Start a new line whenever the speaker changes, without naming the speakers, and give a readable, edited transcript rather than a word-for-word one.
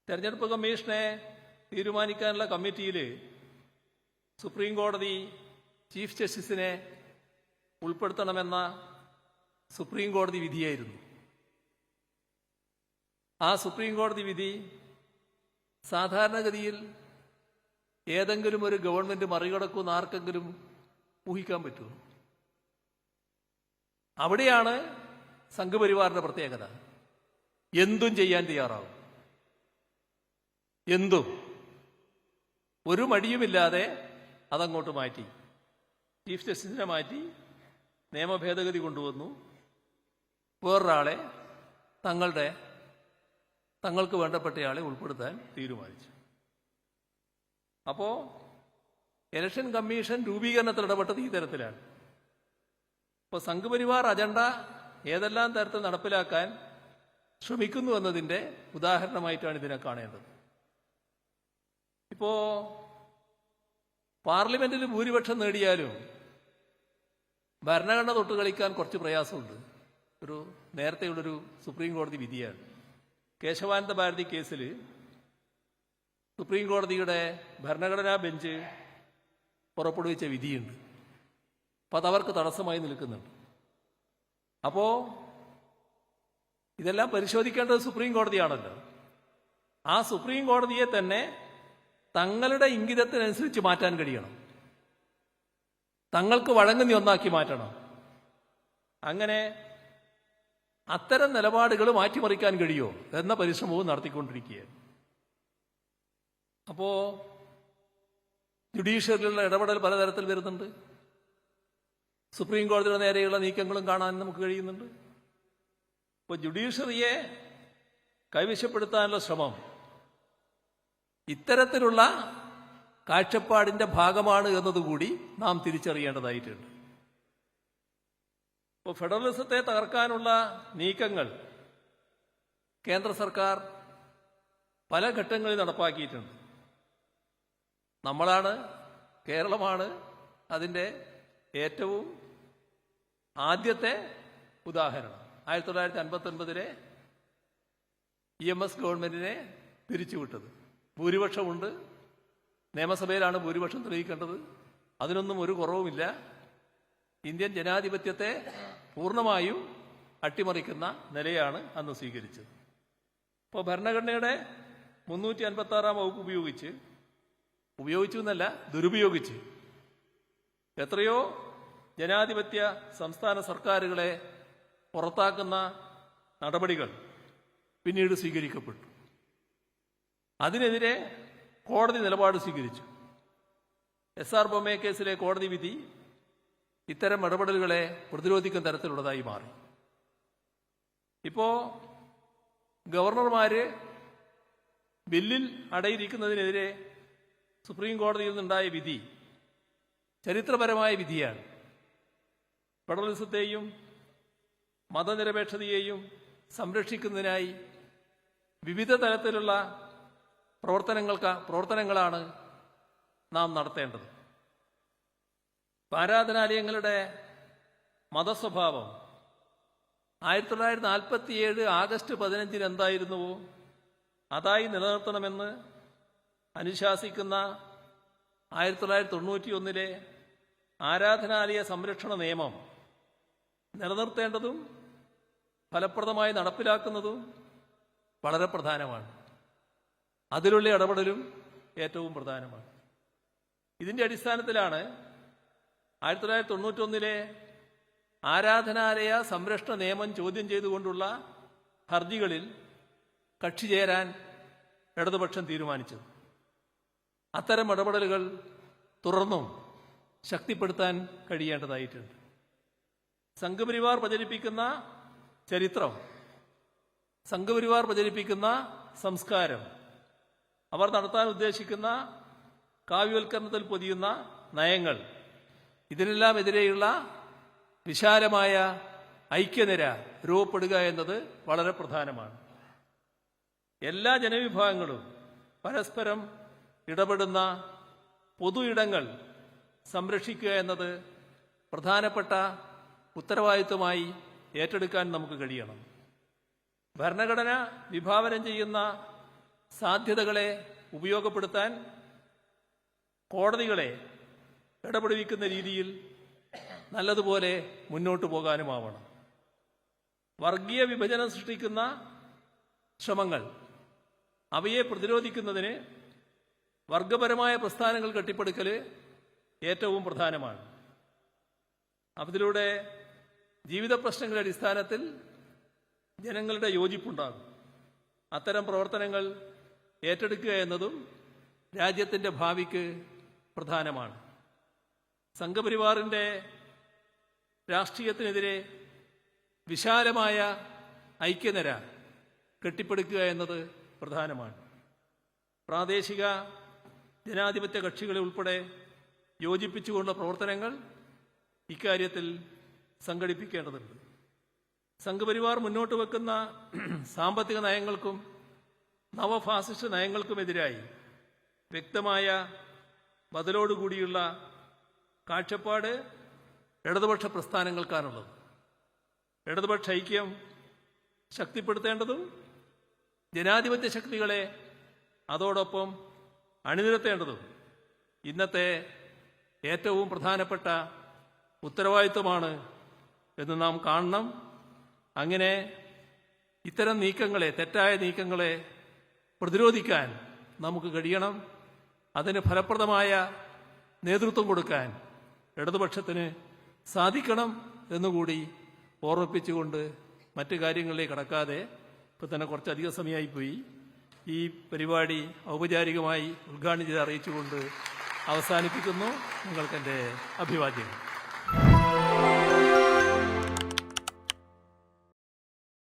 തെരഞ്ഞെടുപ്പ് കമ്മീഷനെ തീരുമാനിക്കാനുള്ള കമ്മിറ്റിയിൽ സുപ്രീം കോടതി ചീഫ് ജസ്റ്റിസിനെ ഉൾപ്പെടുത്തണമെന്ന സുപ്രീം കോടതി വിധിയായിരുന്നു. ആ സുപ്രീം കോടതി വിധി സാധാരണഗതിയിൽ ഏതെങ്കിലും ഒരു ഗവൺമെന്റ് മറികടക്കുന്ന ആർക്കെങ്കിലും ഊഹിക്കാൻ പറ്റുമോ? അവിടെയാണ് സംഘപരിവാറിന്റെ പ്രത്യേകത. എന്തും ചെയ്യാൻ തയ്യാറാവും. എന്തും ഒരു മടിയുമില്ലാതെ അതങ്ങോട്ട് മാറ്റി. ചീഫ് ജസ്റ്റിസിനെ മാറ്റി നിയമ ഭേദഗതി കൊണ്ടുവന്നു. വേറൊരാളെ തങ്ങൾക്ക് വേണ്ടപ്പെട്ടയാളെ ഉൾപ്പെടുത്താൻ തീരുമാനിച്ചു. അപ്പോ ഇലക്ഷൻ കമ്മീഷൻ രൂപീകരണത്തിൽ ഇടപെട്ടത് ഈ തരത്തിലാണ്. ഇപ്പൊ സംഘപരിവാർ അജണ്ട ഏതെല്ലാം തരത്തിൽ നടപ്പിലാക്കാൻ ശ്രമിക്കുന്നു എന്നതിന്റെ ഉദാഹരണമായിട്ടാണ് ഇതിനെ കാണേണ്ടത്. ഇപ്പോ പാർലമെന്റിൽ ഭൂരിപക്ഷം നേടിയാലും ഭരണഘടന തൊട്ട് കളിക്കാൻ കുറച്ച് പ്രയാസമുണ്ട്. നേരത്തെയുള്ളൊരു സുപ്രീം കോടതി വിധിയാണ്. കേശവാനന്ദ ഭാരതി കേസിൽ സുപ്രീം കോടതിയുടെ ഭരണഘടനാ ബെഞ്ച് പുറപ്പെടുവിച്ച വിധിയുണ്ട്. അപ്പം അതവർക്ക് തടസ്സമായി നിൽക്കുന്നുണ്ട്. അപ്പോ ഇതെല്ലാം പരിശോധിക്കേണ്ടത് സുപ്രീം കോടതിയാണല്ലോ. ആ സുപ്രീം കോടതിയെ തന്നെ തങ്ങളുടെ ഇംഗിതത്തിനനുസരിച്ച് മാറ്റാൻ കഴിയണം. തങ്ങൾക്ക് വഴങ്ങുന്ന ഒന്നാക്കി മാറ്റണം. അങ്ങനെ അത്തരം നിലപാടുകൾ മാറ്റിമറിക്കാൻ കഴിയുമോ എന്ന പരിശ്രമവും നടത്തിക്കൊണ്ടിരിക്കുകയാണ്. അപ്പോ ജുഡീഷ്യറിയിലുള്ള ഇടപെടൽ പലതരത്തിൽ വരുന്നുണ്ട്. സുപ്രീം കോടതിയുടെ നേരെയുള്ള നീക്കങ്ങളും കാണാൻ നമുക്ക് കഴിയുന്നുണ്ട്. ഇപ്പോൾ ജുഡീഷ്യറിയെ കൈവശപ്പെടുത്താനുള്ള ശ്രമം ഇത്തരത്തിലുള്ള കാഴ്ചപ്പാടിന്റെ ഭാഗമാണ് എന്നതുകൂടി നാം തിരിച്ചറിയേണ്ടതായിട്ടുണ്ട്. ഇപ്പോൾ ഫെഡറലിസത്തെ തകർക്കാനുള്ള നീക്കങ്ങൾ കേന്ദ്ര സർക്കാർ പല ഘട്ടങ്ങളിൽ നടപ്പാക്കിയിട്ടുണ്ട്. കേരളമാണ് അതിൻ്റെ ഏറ്റവും ആദ്യത്തെ ഉദാഹരണം. 1959 EMS ഗവൺമെന്റിനെ പിരിച്ചുവിട്ടത്. ഭൂരിപക്ഷമുണ്ട്, നിയമസഭയിലാണ് ഭൂരിപക്ഷം തെളിയിക്കേണ്ടത്. അതിനൊന്നും ഒരു കുറവുമില്ല. ഇന്ത്യൻ ജനാധിപത്യത്തെ പൂർണ്ണമായും അട്ടിമറിക്കുന്ന നിലയാണ് അന്ന് സ്വീകരിച്ചത്. ഇപ്പോൾ ഭരണഘടനയുടെ 356 വകുപ്പ് ഉപയോഗിച്ചു എന്നല്ല, ദുരുപയോഗിച്ച് എത്രയോ ജനാധിപത്യ സംസ്ഥാന സർക്കാരുകളെ പുറത്താക്കുന്ന നടപടികൾ പിന്നീട് സ്വീകരിക്കപ്പെട്ടു. അതിനെതിരെ കോടതി നിലപാട് സ്വീകരിച്ചു. SR ബൊമ്മ കേസിലെ കോടതി വിധി ഇത്തരം ഇടപെടലുകളെ പ്രതിരോധിക്കുന്ന തരത്തിലുള്ളതായി മാറി. ഇപ്പോ ഗവർണർമാര് ബില്ലിൽ അടയിരിക്കുന്നതിനെതിരെ സുപ്രീം കോടതിയിൽ നിന്നുണ്ടായ വിധി ചരിത്രപരമായ വിധിയാണ്. ഫെഡറലിസത്തെയും മതനിരപേക്ഷതയെയും സംരക്ഷിക്കുന്നതിനായി വിവിധ തരത്തിലുള്ള പ്രവർത്തനങ്ങളാണ് നാം നടത്തേണ്ടത്. ആരാധനാലയങ്ങളുടെ മതസ്വഭാവം 1947 ആഗസ്റ്റ് 15 എന്തായിരുന്നുവോ അതായി നിലനിർത്തണമെന്ന് അനുശാസിക്കുന്ന 1991 ആരാധനാലയ സംരക്ഷണ നിയമം നിലനിർത്തേണ്ടതും ഫലപ്രദമായി നടപ്പിലാക്കുന്നതും വളരെ പ്രധാനമാണ്. അതിലുള്ള ഇടപെടലും ഏറ്റവും പ്രധാനമാണ്. ഇതിന്റെ അടിസ്ഥാനത്തിലാണ് 1991 ആരാധനാലയ സംരക്ഷണ നിയമം ചോദ്യം ചെയ്തുകൊണ്ടുള്ള ഹർജികളിൽ കക്ഷി ചേരാൻ ഇടതുപക്ഷം തീരുമാനിച്ചത്. അത്തരം ഇടപെടലുകൾ തുടർന്നും ശക്തിപ്പെടുത്താൻ കഴിയേണ്ടതായിട്ടുണ്ട്. സംഘപരിവാർ പ്രചരിപ്പിക്കുന്ന ചരിത്രം, സംഘപരിവാർ പ്രചരിപ്പിക്കുന്ന സംസ്കാരം, അവർ നടത്താൻ ഉദ്ദേശിക്കുന്ന കാവ്യവൽക്കരണത്തിൽ പൊതിയുന്ന നയങ്ങൾ, ഇതിനെല്ലാം എതിരെയുള്ള വിശാലമായ ഐക്യനിര രൂപപ്പെടുക എന്നത് വളരെ പ്രധാനമാണ്. എല്ലാ ജനവിഭാഗങ്ങളും പരസ്പരം ഇടപെടുന്ന പൊതു ഇടങ്ങൾ സംരക്ഷിക്കുക എന്നത് പ്രധാനപ്പെട്ട ഉത്തരവാദിത്വമായി ഏറ്റെടുക്കാൻ നമുക്ക് കഴിയണം. ഭരണഘടന വിഭാവനം ചെയ്യുന്ന സാധ്യതകളെ ഉപയോഗപ്പെടുത്താൻ കോടതികളെ ഇടപെടുവിക്കുന്ന രീതിയിൽ നല്ലതുപോലെ മുന്നോട്ട് പോകാനുമാവണം. വർഗീയ വിഭജനം സൃഷ്ടിക്കുന്ന ശ്രമങ്ങൾ അവയെ പ്രതിരോധിക്കുന്നതിന് വർഗപരമായ പ്രസ്ഥാനങ്ങൾ കെട്ടിപ്പടുക്കൽ ഏറ്റവും പ്രധാനമാണ്. അതിലൂടെ ജീവിത പ്രശ്നങ്ങളുടെ അടിസ്ഥാനത്തിൽ ജനങ്ങളുടെ യോജിപ്പുണ്ടാകും. അത്തരം പ്രവർത്തനങ്ങൾ ഏറ്റെടുക്കുക എന്നതും രാജ്യത്തിൻ്റെ ഭാവിക്ക് പ്രധാനമാണ്. സംഘപരിവാറിൻ്റെ രാഷ്ട്രീയത്തിനെതിരെ വിശാലമായ ഐക്യനിര കെട്ടിപ്പടുക്കുക എന്നത് പ്രധാനമാണ്. പ്രാദേശിക ജനാധിപത്യ കക്ഷികളെ ഉൾപ്പെടെ യോജിപ്പിച്ചുകൊണ്ടുള്ള പ്രവർത്തനങ്ങൾ ഇക്കാര്യത്തിൽ സംഘടിപ്പിക്കേണ്ടതുണ്ട്. സംഘപരിവാർ മുന്നോട്ട് വെക്കുന്ന സാമ്പത്തിക നയങ്ങൾക്കും നവഫാസിസ്റ്റ് നയങ്ങൾക്കുമെതിരായി വ്യക്തമായ ബദലോടുകൂടിയുള്ള കാഴ്ചപ്പാട് ഇടതുപക്ഷ പ്രസ്ഥാനങ്ങൾക്കാണുള്ളത്. ഇടതുപക്ഷ ഐക്യം ശക്തിപ്പെടുത്തേണ്ടതും ജനാധിപത്യ ശക്തികളെ അതോടൊപ്പം അണിനിരത്തേണ്ടതും ഇന്നത്തെ ഏറ്റവും പ്രധാനപ്പെട്ട ഉത്തരവാദിത്വമാണ് എന്ന് നാം കാണണം. അങ്ങനെ ഇത്തരം നീക്കങ്ങളെ, തെറ്റായ നീക്കങ്ങളെ പ്രതിരോധിക്കാൻ നമുക്ക് കഴിയണം. അതിന് ഫലപ്രദമായ നേതൃത്വം കൊടുക്കാൻ ഇടതുപക്ഷത്തിന് സാധിക്കണം എന്നുകൂടി ഓർമ്മിപ്പിച്ചുകൊണ്ട് മറ്റു കാര്യങ്ങളിലേക്ക് കടക്കാതെ, ഇപ്പം തന്നെ കുറച്ചധികം സമയമായിപ്പോയി, ഈ പരിപാടി ഔപചാരികമായി ഉദ്ഘാടനം ചെയ്ത് അറിയിച്ചുകൊണ്ട് അവസാനിപ്പിക്കുന്നു. നിങ്ങൾക്കെൻ്റെ അഭിവാദ്യങ്ങൾ.